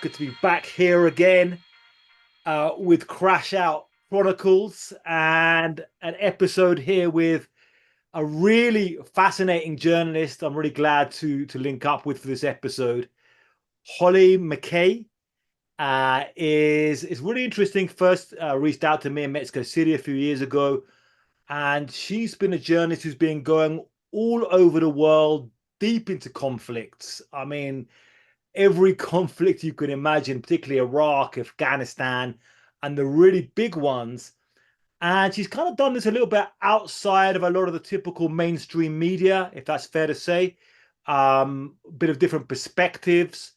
good to be back here again with Crash Out Chronicles and an episode here with a really fascinating journalist. I'm really glad to link up with for this episode. Holly McKay is really interesting. First reached out to me in Mexico City a few years ago, and she's been a journalist who's been going all over the world, deep into conflicts. I mean, every conflict you can imagine, particularly Iraq, Afghanistan, and the really big ones. And she's kind of done this a little bit outside of a lot of the typical mainstream media, if that's fair to say. A bit of different perspectives,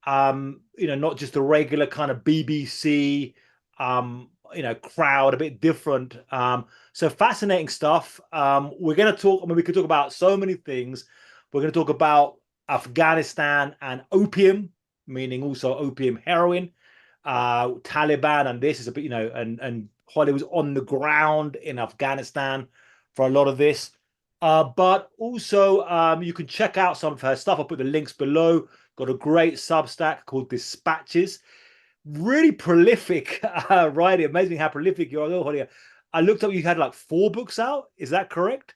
not just the regular kind of BBC, crowd, a bit different. So fascinating stuff. We're going to talk, we could talk about so many things. We're going to talk about Afghanistan and opium, meaning also opium heroin, Taliban, and this is a bit, and Holly was on the ground in Afghanistan for a lot of this. But also, you can check out some of her stuff. I'll put the links below. Got a great Substack called Dispatches. Really prolific writing. Amazing how prolific you are, Holly. I looked up, you had like 4 books out. Is that correct?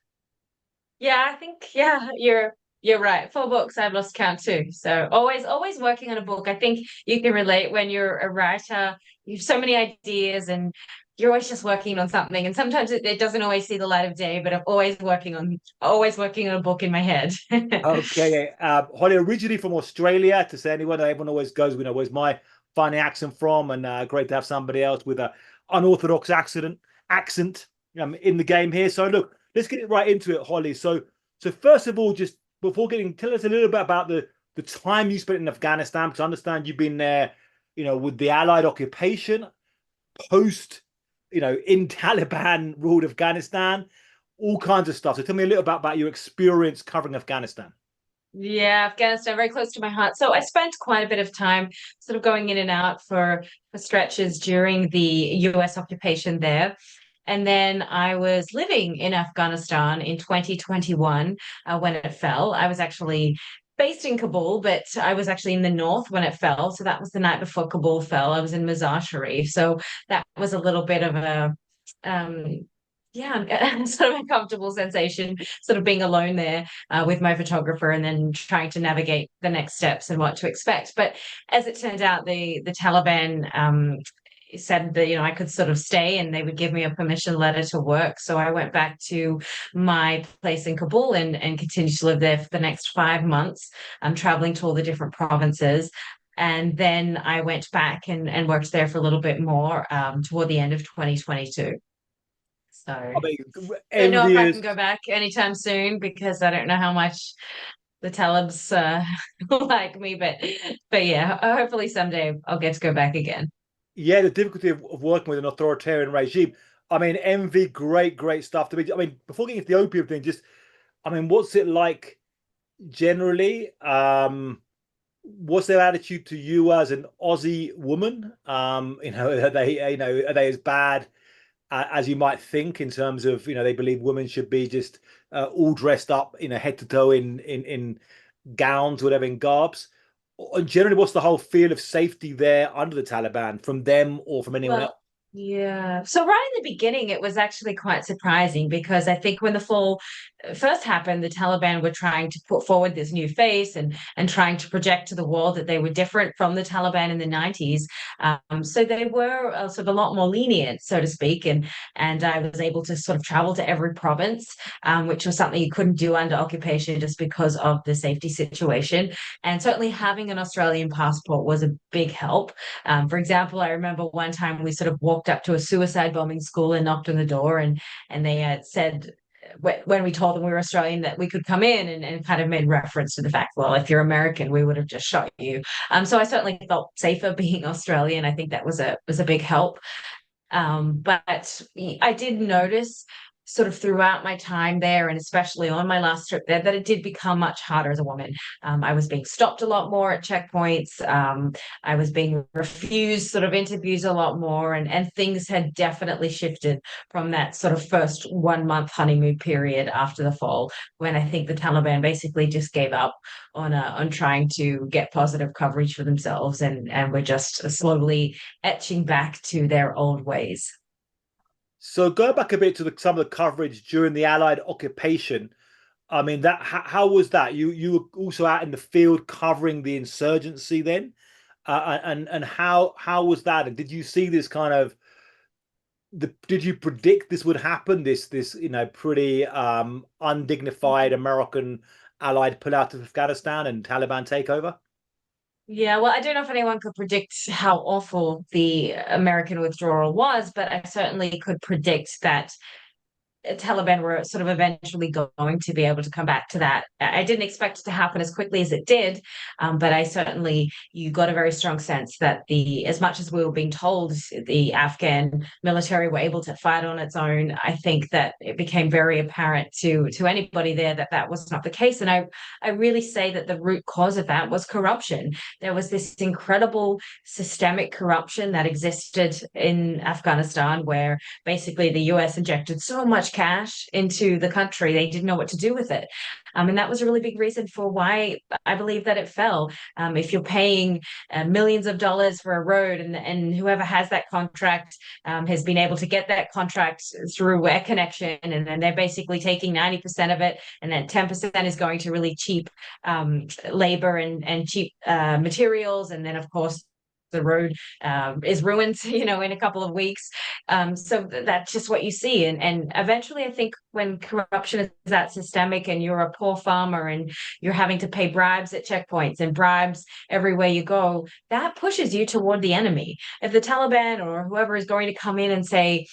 Yeah, I think you're right. 4 books, I've lost count too. So always working on a book. I think you can relate when you're a writer. You have so many ideas and you're always just working on something. And sometimes it doesn't always see the light of day, but I'm always working on a book in my head. Okay. Holly, originally from Australia, to say anyone, everyone always goes, where's my funny accent from? And great to have somebody else with a unorthodox accent in the game here. So look, let's get it right into it, Holly. So first of all, just before tell us a little bit about the time you spent in Afghanistan, because I understand you've been there, with the Allied occupation, post, in Taliban ruled Afghanistan, all kinds of stuff. So tell me a little bit about your experience covering Afghanistan. Yeah, Afghanistan, very close to my heart. So I spent quite a bit of time sort of going in and out for stretches during the US occupation there. And then I was living in Afghanistan in 2021 when it fell. I was actually based in Kabul, but I was actually in the north when it fell. So that was the night before Kabul fell. I was in Mazar Sharif. So that was a little bit of a um, yeah, sort of a comfortable sensation, sort of being alone there with my photographer and then trying to navigate the next steps and what to expect. But as it turned out, the Taliban said that I could sort of stay and they would give me a permission letter to work. So I went back to my place in Kabul and continued to live there for the next 5 months. I'm traveling to all the different provinces. And then I went back and worked there for a little bit more toward the end of 2022. So I mean, don't know if I envious. can go back anytime soon because I don't know how much the Talibs like me, but yeah, hopefully someday I'll get to go back again. Yeah, the difficulty of working with an authoritarian regime. I mean, envy, great stuff to be. I mean, before getting into the opium thing, what's it like generally? What's their attitude to you as an Aussie woman? Are they as bad as you might think in terms of, they believe women should be just all dressed up, head to toe in gowns, whatever, in garbs. And generally, what's the whole feel of safety there under the Taliban from them or from anyone else? Well, yeah. So right in the beginning, it was actually quite surprising because I think when the fall first happened, the Taliban were trying to put forward this new face and trying to project to the world that they were different from the Taliban in the 90s. So they were sort of a lot more lenient, so to speak, and I was able to sort of travel to every province, which was something you couldn't do under occupation just because of the safety situation. And certainly having an Australian passport was a big help. For example, I remember one time we sort of walked up to a suicide bombing school and knocked on the door, and they had said when we told them we were Australian that we could come in and kind of made reference to the fact, well, if you're American, we would have just shot you. So I certainly felt safer being Australian. I think that was a big help. But I did notice sort of throughout my time there, and especially on my last trip there, that it did become much harder as a woman. I was being stopped a lot more at checkpoints. I was being refused sort of interviews a lot more, and things had definitely shifted from that sort of first 1 month honeymoon period after the fall, when I think the Taliban basically just gave up on trying to get positive coverage for themselves, and were just slowly etching back to their old ways. So go back a bit to some of the coverage during the Allied occupation. I mean, that how was that? You were also out in the field covering the insurgency then, and how was that? And did you see this kind of did you predict this would happen? This pretty undignified American Allied pullout of Afghanistan and Taliban takeover? Yeah, well, I don't know if anyone could predict how awful the American withdrawal was, but I certainly could predict that Taliban were sort of eventually going to be able to come back to that. I didn't expect it to happen as quickly as it did, but I certainly, you got a very strong sense that as much as we were being told the Afghan military were able to fight on its own, I think that it became very apparent to anybody there that that was not the case. And I really say that the root cause of that was corruption. There was this incredible systemic corruption that existed in Afghanistan, where basically the US injected so much cash into the country, they didn't know what to do with it. And that was a really big reason for why I believe that it fell. If you're paying millions of dollars for a road, and whoever has that contract has been able to get that contract through Air Connection, and then they're basically taking 90% of it, and then 10% is going to really cheap labor and cheap materials. And then, of course, the road is ruined, in a couple of weeks. So that's just what you see. And eventually, I think when corruption is that systemic, and you're a poor farmer and you're having to pay bribes at checkpoints and bribes everywhere you go, that pushes you toward the enemy. If the Taliban or whoever is going to come in and say,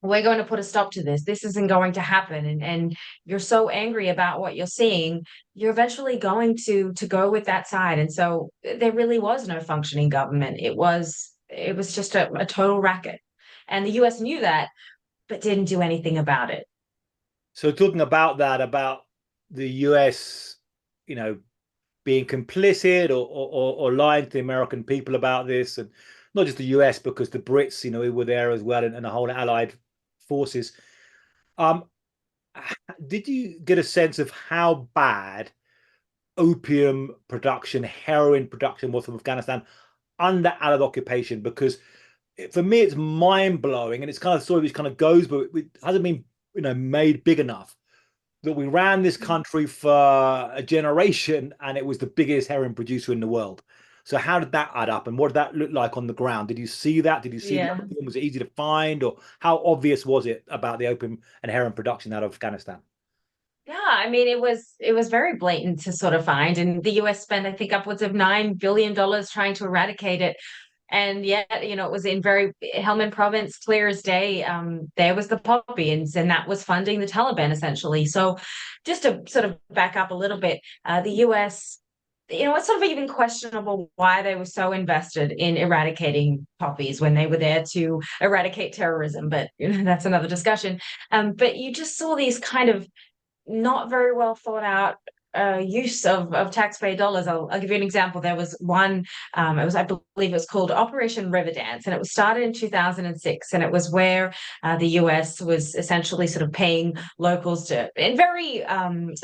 we're going to put a stop to this, this isn't going to happen, and you're so angry about what you're seeing, you're eventually going to go with that side. And so there really was no functioning government. It was just a total racket, and the US knew that, but didn't do anything about it. So talking about that, about the US, you know, being complicit or lying to the American people about this, and not just the US, because the Brits, were there as well, and the whole Allied forces. Um, did you get a sense of how bad opium production, heroin production was from Afghanistan under Allied occupation? Because for me, it's mind blowing, and it's kind of story which kind of goes, but it hasn't been made big enough that we ran this country for a generation, and it was the biggest heroin producer in the world. So how did that add up, and what did that look like on the ground? Did you see that? Did you see the Yeah. opium? Was it easy to find, or how obvious was it about the opium and heroin production out of Afghanistan? Yeah, I mean, it was very blatant to sort of find, and the US spent, I think, upwards of $9 billion trying to eradicate it. And yet, it was in very Helmand province, clear as day. There was the poppy, and that was funding the Taliban essentially. So, just to sort of back up a little bit, the US, it's sort of even questionable why they were so invested in eradicating poppies when they were there to eradicate terrorism. But that's another discussion. But you just saw these kind of not very well thought out use of taxpayer dollars. I'll give you an example. There was one, I believe it was called Operation Riverdance, and it was started in 2006. And it was where the US was essentially sort of paying locals to, in very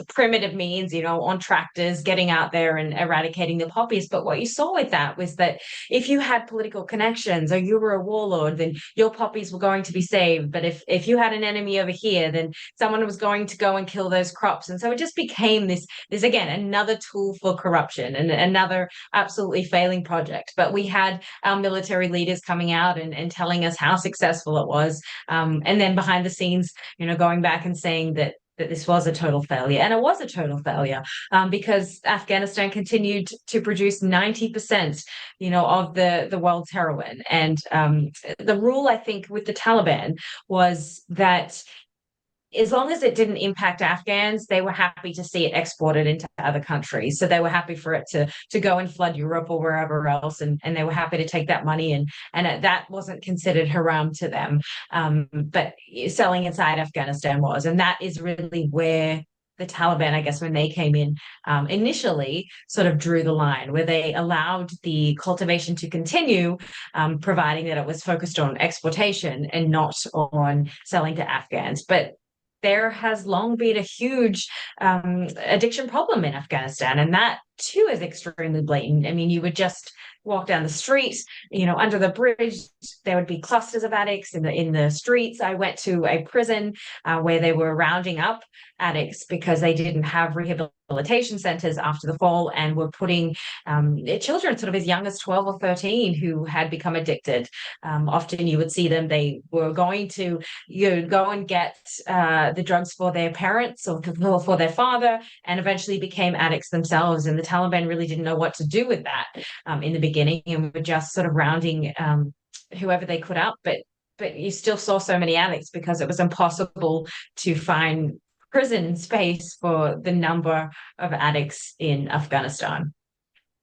primitive means, on tractors, getting out there and eradicating the poppies. But what you saw with that was that if you had political connections or you were a warlord, then your poppies were going to be saved. But if you had an enemy over here, then someone was going to go and kill those crops. And so it just became this again, another tool for corruption and another absolutely failing project. But we had our military leaders coming out and telling us how successful it was. And then behind the scenes, going back and saying that this was a total failure. And it was a total failure because Afghanistan continued to produce 90%, of the world's heroin. And the rule, I think, with the Taliban was that as long as it didn't impact Afghans, they were happy to see it exported into other countries. So they were happy for it to go and flood Europe or wherever else, and they were happy to take that money, and that wasn't considered haram to them. But selling inside Afghanistan was, and that is really where the Taliban, I guess, when they came in initially, sort of drew the line, where they allowed the cultivation to continue, providing that it was focused on exportation and not on selling to Afghans. But there has long been a huge addiction problem in Afghanistan, and that too is extremely blatant. I mean, you would just walk down the street, under the bridge, there would be clusters of addicts in the streets. I went to a prison where they were rounding up addicts because they didn't have rehabilitation centers after the fall, and were putting children sort of as young as 12 or 13 who had become addicted. Often you would see them, they were going to go and get the drugs for their parents or for their father, and eventually became addicts themselves. And the Taliban really didn't know what to do with that in the beginning, and were just sort of rounding whoever they could up. But you still saw so many addicts because it was impossible to find prison space for the number of addicts in Afghanistan.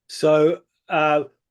So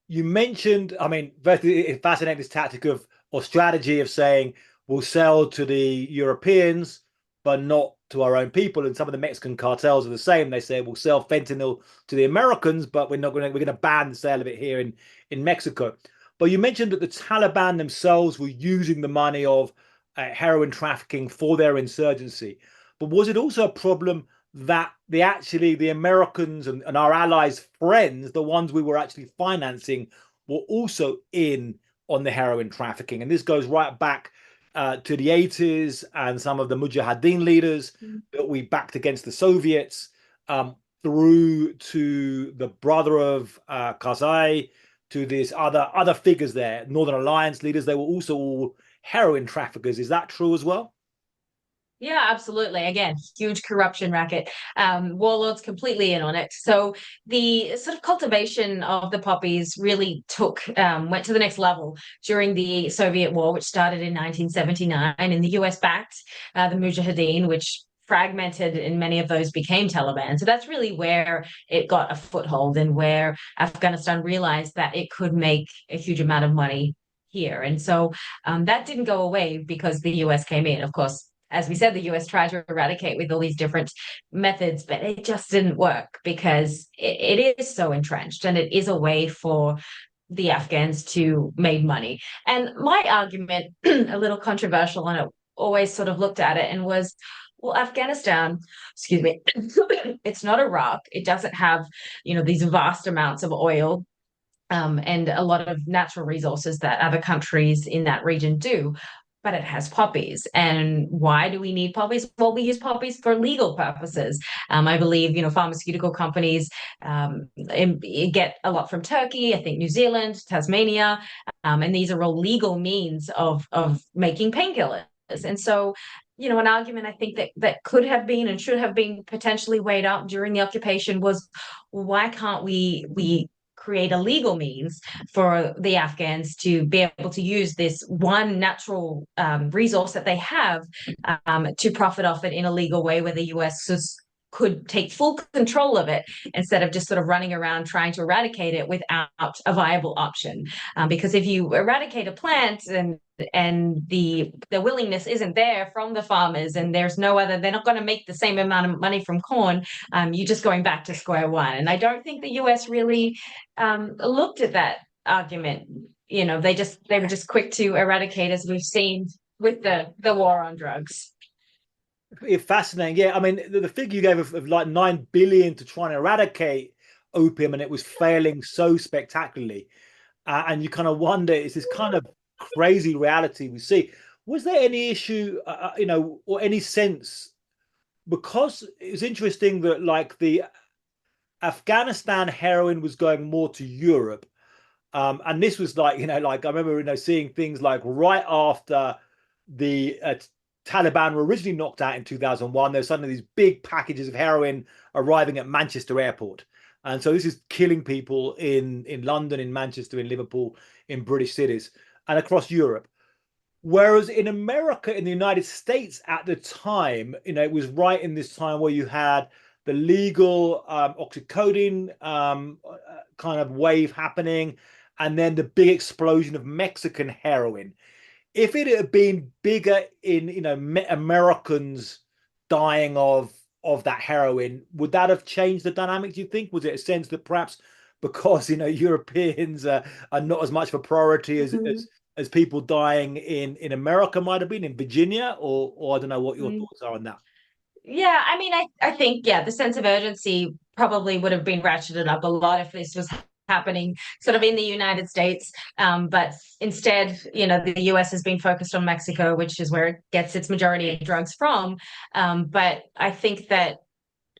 you mentioned, I mean, very fascinating, this tactic of or strategy of saying we'll sell to the Europeans, but not to our own people. And some of the Mexican cartels are the same. They say we'll sell fentanyl to the Americans, but we're going to ban the sale of it here in Mexico. But you mentioned that the Taliban themselves were using the money of heroin trafficking for their insurgency. But was it also a problem that the Americans and our allies' friends, the ones we were actually financing, were also in on the heroin trafficking? And this goes right back to the 80s and some of the Mujahideen leaders that we backed against the Soviets, through to the brother of Karzai, to these other figures there, Northern Alliance leaders. They were also all heroin traffickers. Is that true as well? Yeah, absolutely. Again, huge corruption racket. Warlords completely in on it. So the sort of cultivation of the poppies really went to the next level during the Soviet War, which started in 1979, and the US backed the Mujahideen, which fragmented, and many of those became Taliban. So that's really where it got a foothold, and where Afghanistan realized that it could make a huge amount of money here. And so that didn't go away because the US came in. Of course, as we said, the US tried to eradicate with all these different methods, but it just didn't work because it is so entrenched, and it is a way for the Afghans to make money. And my argument, a little controversial, and I always sort of looked at it and was, well, Afghanistan, excuse me, it's not Iraq. It doesn't have, these vast amounts of oil, and a lot of natural resources that other countries in that region do. But it has poppies. And why do we need poppies? Well, we use poppies for legal purposes. I believe, pharmaceutical companies get a lot from Turkey, I think New Zealand, Tasmania, and these are all legal means of making painkillers. And so, an argument I think that could have been and should have been potentially weighed up during the occupation was, why can't we create a legal means for the Afghans to be able to use this one natural resource that they have, to profit off it in a legal way, where the US could take full control of it, instead of just sort of running around trying to eradicate it without a viable option. Because if you eradicate a plant and the willingness isn't there from the farmers, and they're not going to make the same amount of money from corn, you're just going back to square one. And I don't think the US really looked at that argument. They were just quick to eradicate, as we've seen with the war on drugs. It's fascinating. Yeah, I mean, the figure you gave of like 9 billion to try and eradicate opium, and it was failing so spectacularly. And you kind of wonder, is this kind of crazy reality we see? Was there any issue, or any sense? Because it was interesting that like the Afghanistan heroin was going more to Europe. And this was like, like I remember, seeing things like right after the Taliban were originally knocked out in 2001, there were suddenly these big packages of heroin arriving at Manchester airport. And so this is killing people in London, in Manchester, in Liverpool, in British cities, and across Europe. Whereas in America, in the United States at the time, it was right in this time where you had the legal oxycodone kind of wave happening, and then the big explosion of Mexican heroin. If it had been bigger in, Americans dying of that heroin, would that have changed the dynamic, do you think? Was it a sense that perhaps because Europeans are not as much of a priority as people dying in America might have been in Virginia, or I don't know what your Mhm. thoughts are on that. Yeah, I mean, I think, yeah, the sense of urgency probably would have been ratcheted up a lot if this was happening sort of in the United States. But instead, the US has been focused on Mexico, which is where it gets its majority of drugs from. But I think that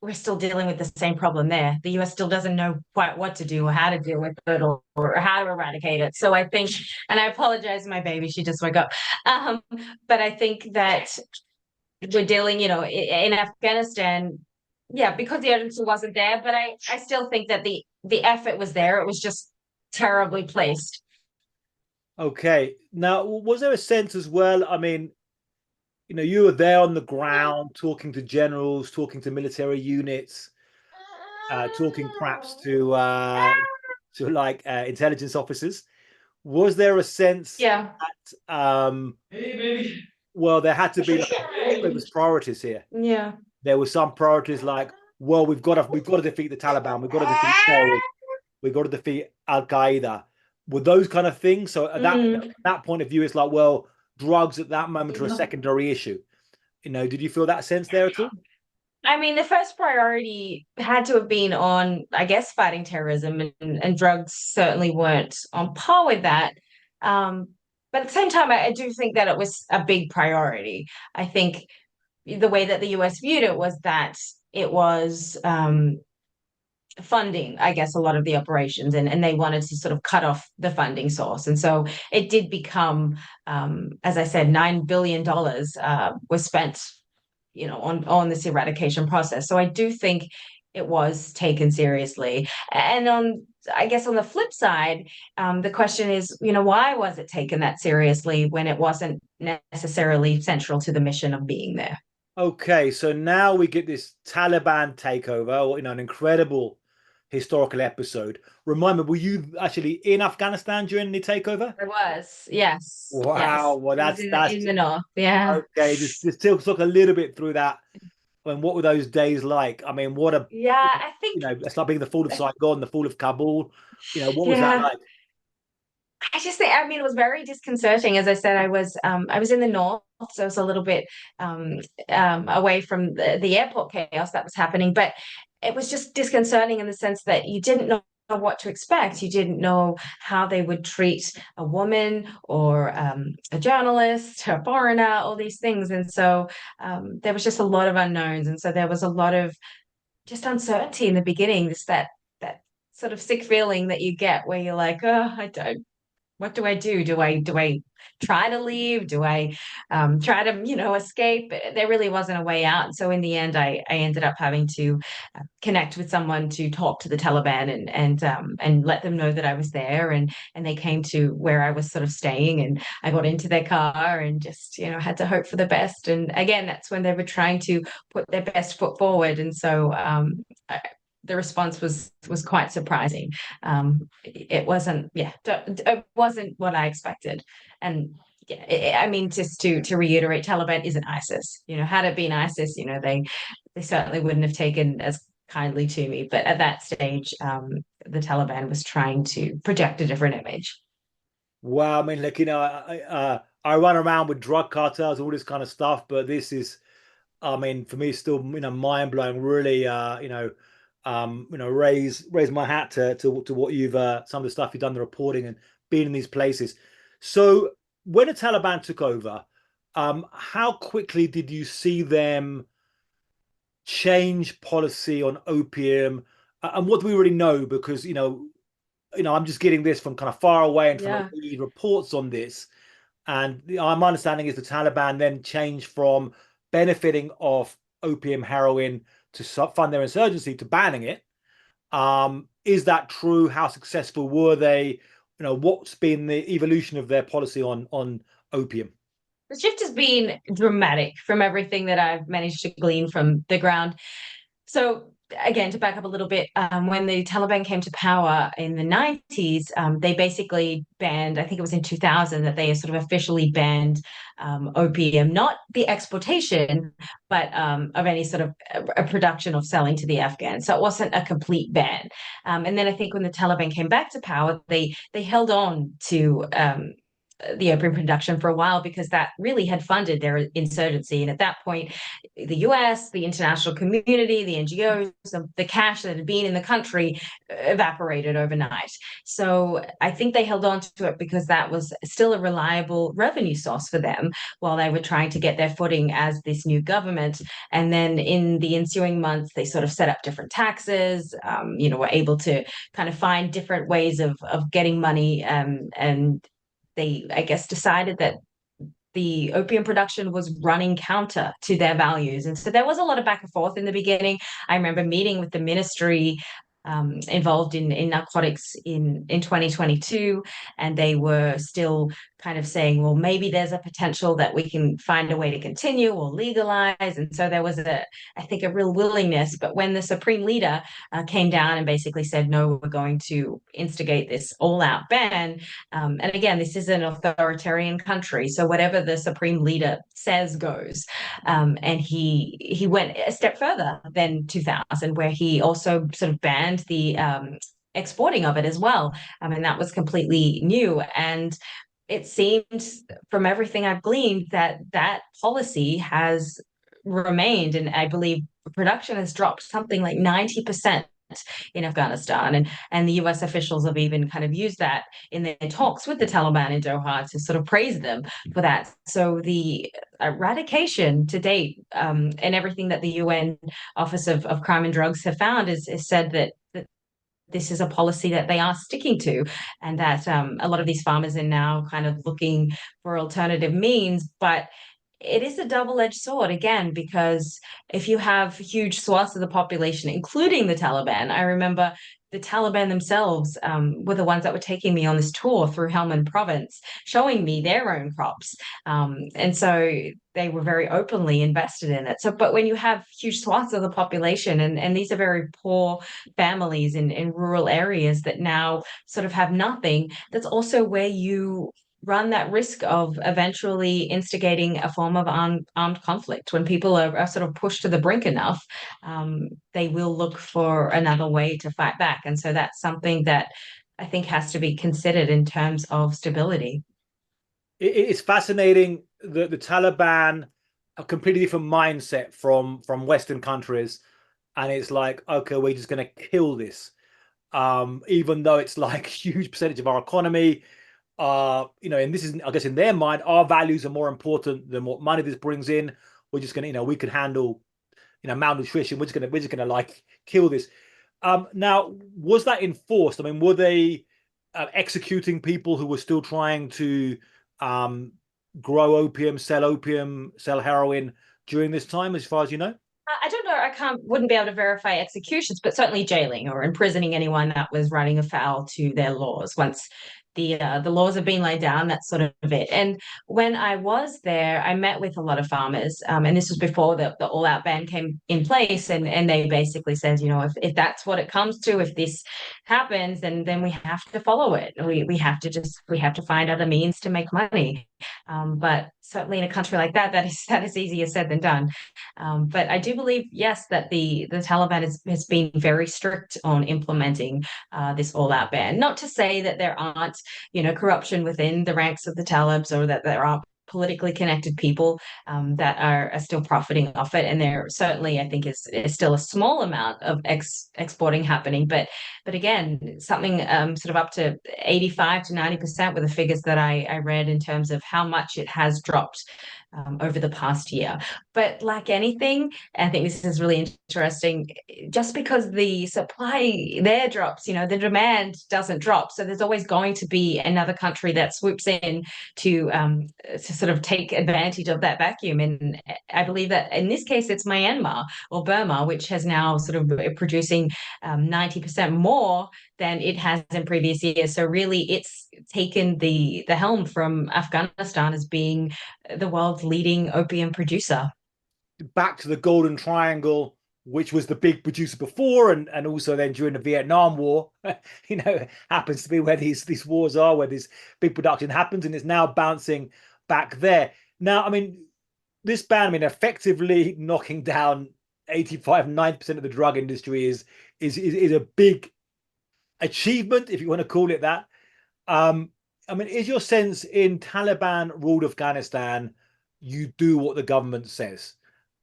we're still dealing with the same problem there. The US still doesn't know quite what to do or how to deal with it, or how to eradicate it. So I think, and I apologize to my baby, she just woke up. Um, but I think that we're dealing, in Afghanistan, yeah, because the urgency wasn't there, but I still think that the effort was there. It was just terribly placed. Okay. Now, was there a sense as well? I mean, you were there on the ground talking to generals, talking to military units, talking perhaps to like intelligence officers. Was there a sense Yeah. that well, there had to be like there was priorities here. Yeah. There were some priorities like, well, we've got to defeat the Taliban, we've got to defeat terrorists, we've got to defeat Al Qaeda. Were those kind of things? So at Mm. that point of view, it's like, well, drugs at that moment are a secondary issue. Did you feel that sense there at all? I mean, the first priority had to have been on, I guess, fighting terrorism, and drugs certainly weren't on par with that. Um, but at the same time, I do think that it was a big priority. I think the way that the US viewed it was that it was funding, I guess, a lot of the operations, and they wanted to sort of cut off the funding source. And so it did become, as I said, $9 billion was spent, on this eradication process. So I do think it was taken seriously. And I guess on the flip side, the question is, why was it taken that seriously when it wasn't necessarily central to the mission of being there? Okay, so now we get this Taliban takeover, an incredible historical episode. Remind me, were you actually in Afghanistan during the takeover? There was, yes, Wow, yes. well, It was that's in the north, yeah. okay. Just still talk a little bit through that. I mean, what were those days like? I mean, what a Yeah, I think, it's like being the fall of Saigon, the fall of Kabul. What was that yeah. like? I just think, I mean, it was very disconcerting. As I said, I was in the north, so it's a little bit um, away from the airport chaos that was happening, but it was just disconcerting in the sense that you didn't know what to expect. You didn't know how they would treat a woman, or a journalist, a foreigner, all these things. And so there was just a lot of unknowns. And so there was a lot of just uncertainty in the beginning, just that sort of sick feeling that you get where you're like, oh, I don't, what do I do? Do I try to leave? Do I try to, escape? There really wasn't a way out. And so in the end, I ended up having to connect with someone to talk to the Taliban, and let them know that I was there, and they came to where I was sort of staying, and I got into their car and just, had to hope for the best. And again, that's when they were trying to put their best foot forward. And so the response was quite surprising. It wasn't, yeah, it wasn't what I expected. And yeah, I mean, just to reiterate, Taliban isn't ISIS. Had it been ISIS, they certainly wouldn't have taken as kindly to me. But at that stage, the Taliban was trying to project a different image. Wow, I mean, like I run around with drug cartels, all this kind of stuff, but this is, I mean, for me, it's still mind blowing. Really, raise my hat to what you've some of the stuff you've done, the reporting and being in these places. So when the Taliban took over, how quickly did you see them change policy on opium? And what do we really know? Because I'm just getting this from kind of far away and trying to Yeah. read reports on this. And my understanding is the Taliban then changed from benefiting off opium heroin to fund their insurgency to banning it. Is that true? How successful were they? What's been the evolution of their policy on opium? The shift has been dramatic from everything that I've managed to glean from the ground. So again, to back up a little bit, when the Taliban came to power in the 90s, they basically banned, I think it was in 2000, that they sort of officially banned opium, not the exportation, but of any sort of a production or selling to the Afghans. So it wasn't a complete ban. And then I think when the Taliban came back to power, they held on to the opium production for a while because that really had funded their insurgency. And at that point, the US, the international community, the NGOs, the cash that had been in the country evaporated overnight. So I think they held on to it because that was still a reliable revenue source for them while they were trying to get their footing as this new government. And then in the ensuing months, they sort of set up different taxes, were able to kind of find different ways of getting money, and they, I guess, decided that the opium production was running counter to their values. And so there was a lot of back and forth in the beginning. I remember meeting with the ministry involved in narcotics in 2022, and they were still kind of saying, well, maybe there's a potential that we can find a way to continue or legalize. And so there was I think, a real willingness. But when the supreme leader came down and basically said, no, we're going to instigate this all-out ban, and again, this is an authoritarian country, so whatever the supreme leader says goes. And he went a step further than 2000, where he also sort of banned the exporting of it as well. And that was completely new. And it seemed, from everything I've gleaned, that policy has remained. And I believe production has dropped something like 90% in Afghanistan. And the US officials have even kind of used that in their talks with the Taliban in Doha to sort of praise them for that. So the eradication to date, and everything that the UN Office of Crime and Drugs have found is said that this is a policy that they are sticking to, and that a lot of these farmers are now kind of looking for alternative means. But it is a double-edged sword again, because if you have huge swaths of the population, including the Taliban, I remember the Taliban themselves were the ones that were taking me on this tour through Helmand province, showing me their own crops. And so they were very openly invested in it. So, but when you have huge swaths of the population, and these are very poor families in rural areas that now sort of have nothing, that's also where you run that risk of eventually instigating a form of armed conflict. When people are sort of pushed to the brink enough, they will look for another way to fight back. And so that's something that I think has to be considered in terms of stability. It's fascinating that the Taliban, a completely different mindset from Western countries, and it's like, okay, we're just going to kill this, even though it's like a huge percentage of our economy. And this is, I guess, in their mind, our values are more important than what money this brings in. We're just gonna, we can handle, malnutrition. We're just gonna like kill this. Now, was that enforced? I mean, were they executing people who were still trying to grow opium, sell heroin during this time, as far as you know? I don't know. Wouldn't be able to verify executions, but certainly jailing or imprisoning anyone that was running afoul to their laws. Once the laws have been laid down, that's sort of it. And when I was there, I met with a lot of farmers, and this was before the all-out ban came in place. And they basically said, if that's what it comes to, if this happens, then we have to follow it. We have to find other means to make money. But certainly in a country like that is easier said than done. But I do believe, yes, that the Taliban has been very strict on implementing this all-out ban. Not to say that there aren't, corruption within the ranks of the Talibs, or that there aren't politically connected people that are still profiting off it. And there certainly, I think, is still a small amount of exporting happening. But again, something sort of up to 85 to 90% were the figures that I read in terms of how much it has dropped over the past year. But like anything, I think this is really interesting. Just because the supply there drops, the demand doesn't drop. So there's always going to be another country that swoops in to sort of take advantage of that vacuum. And I believe that in this case, it's Myanmar or Burma, which has now sort of producing 90% more than it has in previous years. So really, it's taken the helm from Afghanistan as being the world's leading opium producer. Back to the Golden Triangle, which was the big producer before, and also then during the Vietnam War, happens to be where these wars are, where this big production happens, and it's now bouncing back there. Now, I mean, this ban, I mean, effectively knocking down 85-90% of the drug industry is a big achievement, if you want to call it that. I mean, is your sense in Taliban ruled Afghanistan, you do what the government says?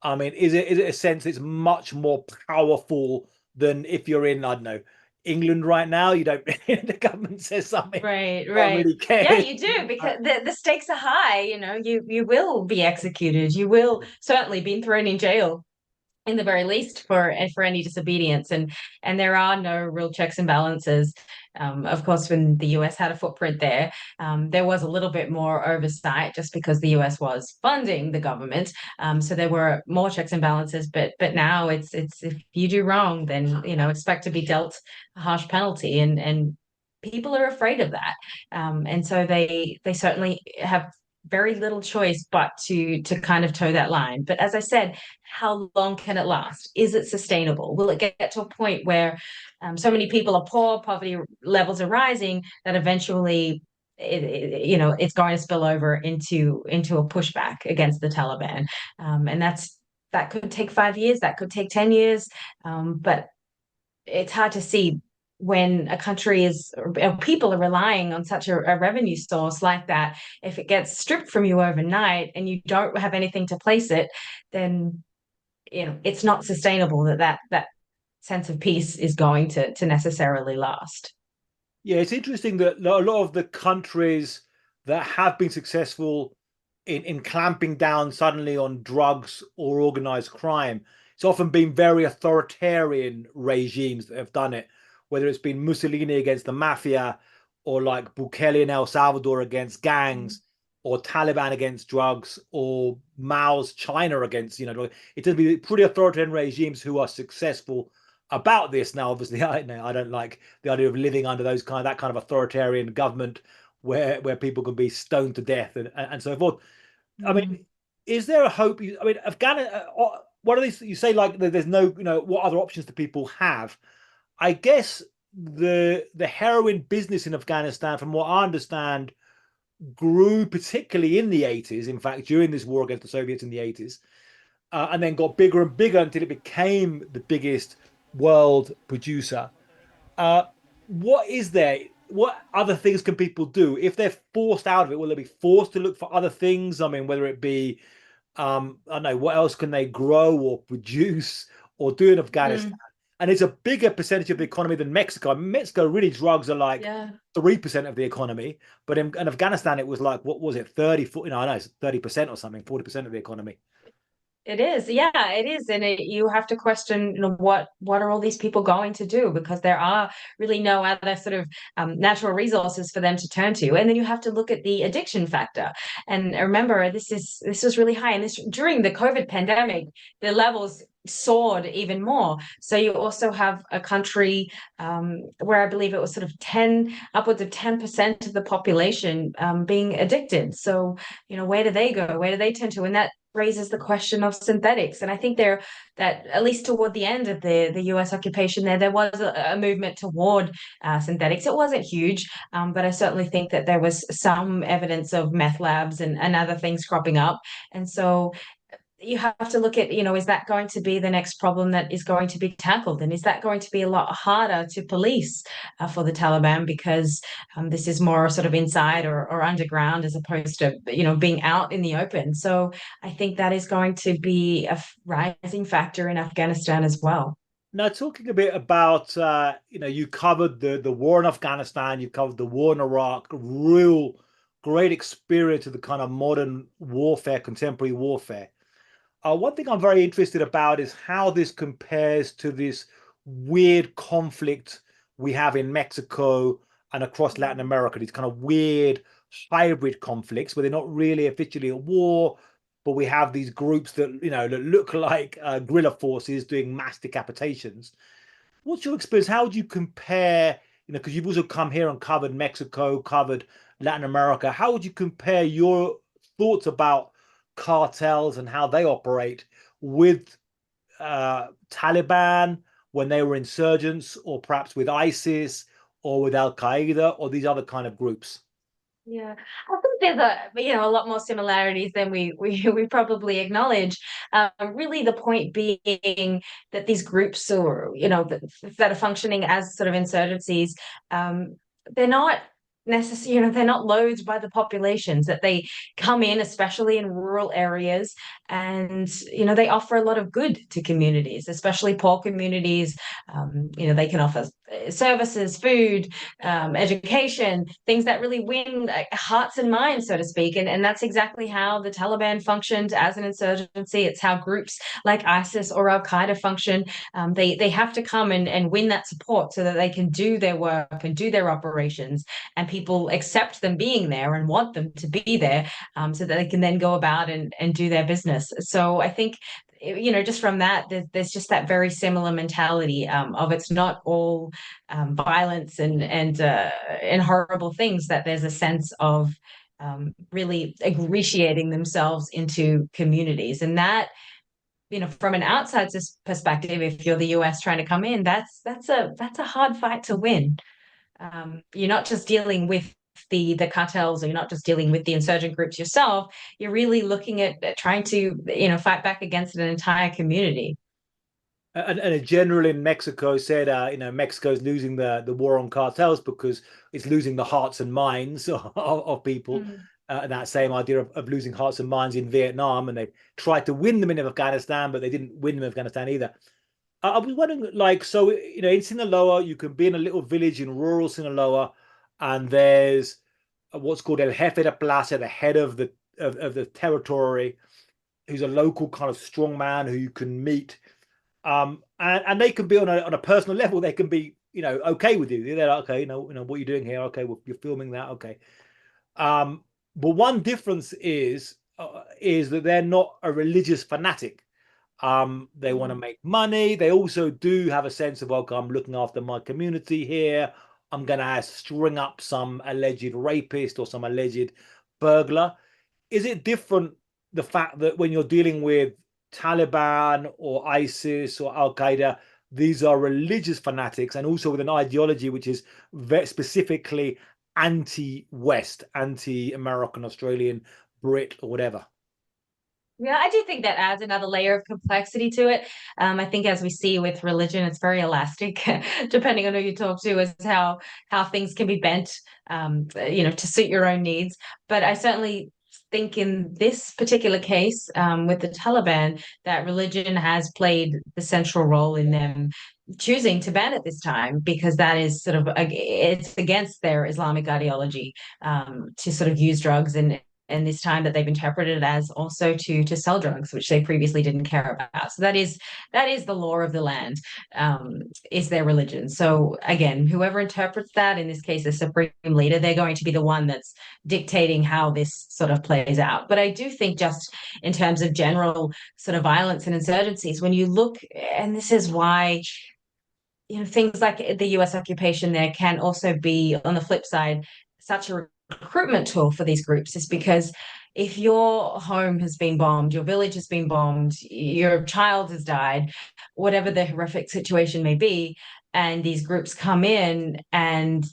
I mean, is it a sense it's much more powerful than if you're in, I don't know, England right now? You don't, the government says something, Right, no one right. really Yeah, cares. you do because the stakes are high. You will be executed. You will certainly be thrown in jail in the very least for any disobedience, and there are no real checks and balances. Of course, when the US had a footprint there, there was a little bit more oversight just because the US was funding the government. So there were more checks and balances, but now it's if you do wrong, then expect to be dealt a harsh penalty, and people are afraid of that. And so they certainly have very little choice but to kind of toe that line. But as I said, how long can it last? Is it sustainable? Will it get to a point where so many people are poor, poverty levels are rising, that eventually it's going to spill over into a pushback against the Taliban? And that could take 5 years, that could take 10 years, but it's hard to see when a country is or people are relying on such a revenue source like that. If it gets stripped from you overnight and you don't have anything to place it, then it's not sustainable that sense of peace is going to necessarily last. Yeah, it's interesting that a lot of the countries that have been successful in clamping down suddenly on drugs or organized crime, it's often been very authoritarian regimes that have done it, whether it's been Mussolini against the mafia, or like Bukele in El Salvador against gangs, or Taliban against drugs, or Mao's China against, it tends to be pretty authoritarian regimes who are successful about this. Now, obviously, I don't like the idea of living under that kind of authoritarian government where people can be stoned to death and so forth. I Mm. mean, is there a hope? I mean, Afghanistan. What are these? You say like there's no, what other options do people have? I guess the heroin business in Afghanistan, from what I understand, grew particularly in the 80s. In fact, during this war against the Soviets in the 80s, and then got bigger and bigger until it became the biggest world producer. Uh, what is there? What other things can people do if they're forced out of it? Will they be forced to look for other things? I mean, whether it be, I don't know, what else can they grow or produce or do in Afghanistan? Mm. And it's a bigger percentage of the economy than Mexico. I mean, Mexico, really, drugs are like Yeah. 3% of the economy, but in Afghanistan, it was like, what was it, 30, 40, I know it's 30% or something, 40% of the economy. It is, yeah, it is, and you have to question, what are all these people going to do? Because there are really no other sort of natural resources for them to turn to, and then you have to look at the addiction factor. And remember, this was really high, and this during the COVID pandemic, the levels soared even more. So you also have a country where I believe it was sort of upwards of 10% of the population being addicted. So where do they go? Where do they turn to? And that raises the question of synthetics. And I think that at least toward the end of the US occupation there was a movement toward synthetics. It wasn't huge, but I certainly think that there was some evidence of meth labs and other things cropping up. And so you have to look at, is that going to be the next problem that is going to be tackled? And is that going to be a lot harder to police for the Taliban, because this is more sort of inside or underground as opposed to, being out in the open. So I think that is going to be a rising factor in Afghanistan as well. Now, talking a bit about, you covered the war in Afghanistan, you covered the war in Iraq, real great experience of the kind of modern warfare, contemporary warfare. One thing I'm very interested about is how this compares to this weird conflict we have in Mexico and across Latin America, these kind of weird hybrid conflicts where they're not really officially a war, but we have these groups that, that look like guerrilla forces doing mass decapitations. What's your experience? How would you compare because you've also come here and covered Mexico, covered Latin America. How would you compare your thoughts about cartels and how they operate with Taliban when they were insurgents, or perhaps with ISIS or with Al Qaeda or these other kind of groups? Yeah, I think there's a lot more similarities than we probably acknowledge. Really, the point being that these groups, or that are functioning as sort of insurgencies, they're not necessarily, they're not loathed by the populations. That they come in, especially in rural areas, and they offer a lot of good to communities, especially poor communities. They can offer services, food, education, things that really win hearts and minds, so to speak. And that's exactly how the Taliban functioned as an insurgency. It's how groups like ISIS or Al Qaeda function. They have to come and win that support so that they can do their work and do their operations, and people accept them being there and want them to be there, so that they can then go about and do their business. So I think just from that, there's just that very similar mentality, of it's not all violence and horrible things. That there's a sense of really ingratiating themselves into communities, and that from an outside perspective, if you're the US trying to come in, that's a hard fight to win. You're not just dealing with the cartels, or you're not just dealing with the insurgent groups yourself. You're really looking at trying to fight back against an entire community. And a general in Mexico said, Mexico's losing the war on cartels because it's losing the hearts and minds of people. Mm. And that same idea of losing hearts and minds in Vietnam, and they tried to win them in Afghanistan, but they didn't win them in Afghanistan either. I was wondering, so in Sinaloa, you can be in a little village in rural Sinaloa, and there's what's called El Jefe de Plaza, the head of the territory, who's a local kind of strong man who you can meet, and they can be on a personal level. They can be okay with you. They're like, okay, what are you doing here? Okay, well, you're filming that. Okay. But one difference is that they're not a religious fanatic. They want to Mm. make money. They also do have a sense of, okay, I'm looking after my community here. I'm gonna string up some alleged rapist or some alleged burglar. Is it different, the fact that when you're dealing with Taliban or ISIS or Al Qaeda, these are religious fanatics, and also with an ideology which is very specifically anti-West, anti-American, Australian, Brit, or whatever? Yeah, I do think that adds another layer of complexity to it. I think, as we see with religion, it's very elastic, depending on who you talk to, as how things can be bent, to suit your own needs. But I certainly think in this particular case, with the Taliban, that religion has played the central role in them choosing to ban at this time, because that is sort of it's against their Islamic ideology, to sort of use drugs, and this time that they've interpreted it as also to sell drugs, which they previously didn't care about. So that is the law of the land, is their religion. So again, whoever interprets that, in this case, the supreme leader, they're going to be the one that's dictating how this sort of plays out. But I do think, just in terms of general sort of violence and insurgencies, when you look, and this is why things like the US occupation there can also be, on the flip side, such a recruitment tool for these groups, is because if your home has been bombed, your village has been bombed, your child has died, whatever the horrific situation may be, and these groups come in and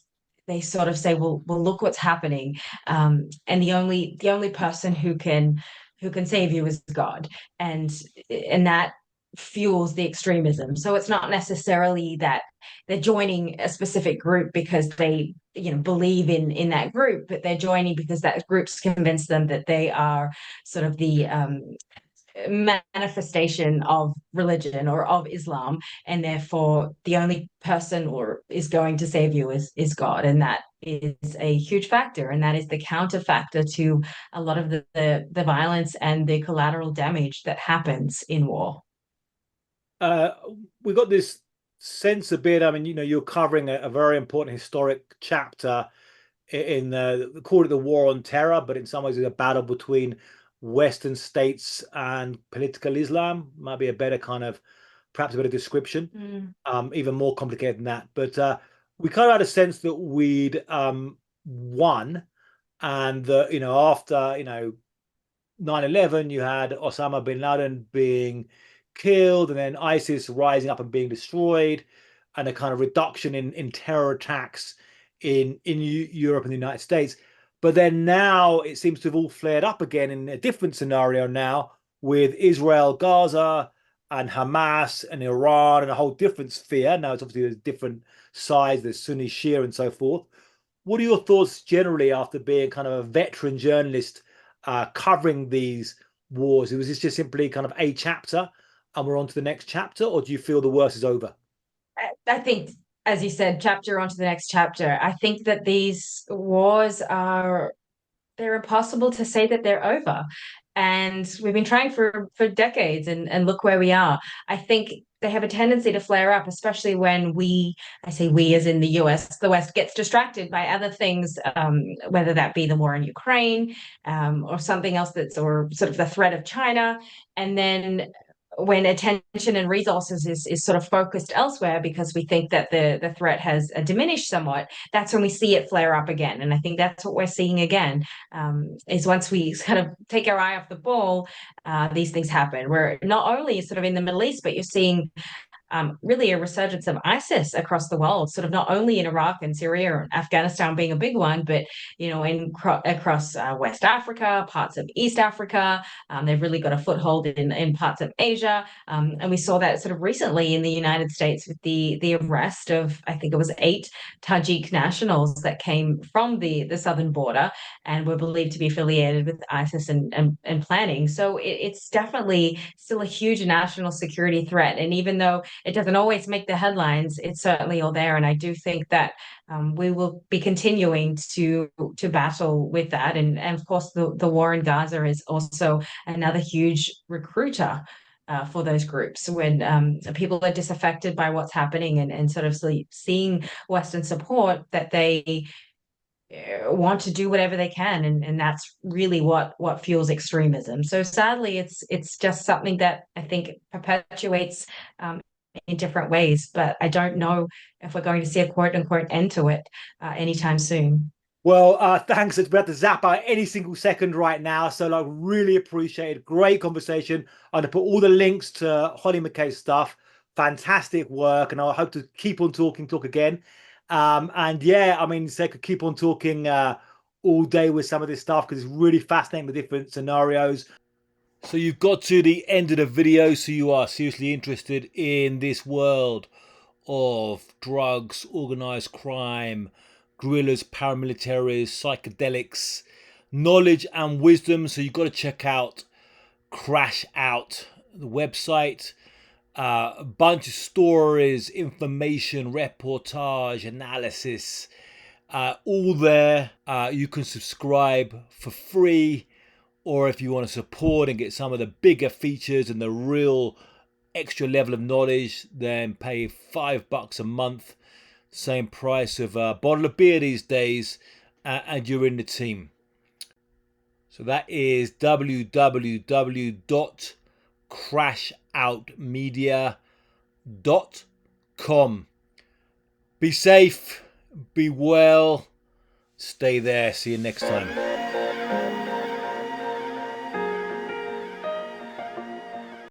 they sort of say, well, look what's happening, and the only person who can save you is God, and that fuels the extremism. So it's not necessarily that they're joining a specific group because they believe in that group, but they're joining because that group's convinced them that they are sort of the manifestation of religion or of Islam, and therefore the only person or is going to save you is God. And that is a huge factor, and that is the counter factor to a lot of the violence and the collateral damage that happens in war. uh, we got this sense a bit. I mean, you're covering a very important historic chapter in call it the war on terror, but in some ways it's a battle between Western states and political Islam. Might be a better kind of, perhaps a better description. Mm. Even more complicated than that. But we kind of had a sense that we'd won, and that after 9/11, you had Osama bin Laden being killed, and then ISIS rising up and being destroyed, and a kind of reduction in terror attacks in Europe and the United States. But then now it seems to have all flared up again in a different scenario now, with Israel, Gaza, and Hamas and Iran, and a whole different sphere. Now it's obviously there's different sides, there's Sunni, Shia, and so forth. What are your thoughts generally after being kind of a veteran journalist covering these wars? Was this just simply kind of a chapter and we're on to the next chapter, or do you feel the worst is over? I think, as you said, chapter onto the next chapter. I think that these wars are they're impossible to say that they're over. And we've been trying for decades and look where we are. I think they have a tendency to flare up, especially when I say we as in the US, the West gets distracted by other things, whether that be the war in Ukraine, or something else or sort of the threat of China. And then when attention and resources is sort of focused elsewhere because we think that the threat has diminished somewhat, that's when we see it flare up again. And I think that's what we're seeing again, is once we kind of take our eye off the ball, these things happen. We're not only sort of in the Middle East, but you're seeing really a resurgence of ISIS across the world, sort of not only in Iraq and Syria or Afghanistan being a big one, but across West Africa, parts of East Africa. They've really got a foothold in parts of Asia, and we saw that sort of recently in the United States with the arrest of, I think it was 8 Tajik nationals that came from the southern border and were believed to be affiliated with ISIS and planning. So it's definitely still a huge national security threat. And even though it doesn't always make the headlines, it's certainly all there. And I do think that we will be continuing to battle with that. And of course, the war in Gaza is also another huge recruiter. For those groups, when people are disaffected by what's happening and sort of seeing Western support, that they want to do whatever they can, and that's really what fuels extremism. So sadly, it's just something that I think perpetuates in different ways, but I don't know if we're going to see a quote unquote end to it anytime soon. Well, thanks. It's about to zap out any single second right now. So, like, really appreciate it. Great conversation. I'm going to put all the links to Holly McKay's stuff. Fantastic work. And I hope to keep on talk again. And yeah, I mean, so I could keep on talking all day with some of this stuff because it's really fascinating, the different scenarios. So you've got to the end of the video, so you are seriously interested in this world of drugs, organized crime, guerrillas, paramilitaries, psychedelics, knowledge and wisdom. So you've got to check out Crash Out, the website. A bunch of stories, information, reportage, analysis, all there. You can subscribe for free, or if you want to support and get some of the bigger features and the real extra level of knowledge, then pay $5 a month, same price of a bottle of beer these days, and you're in the team. So that is www.crashoutmedia.com. Be safe, be well, stay there. See you next time.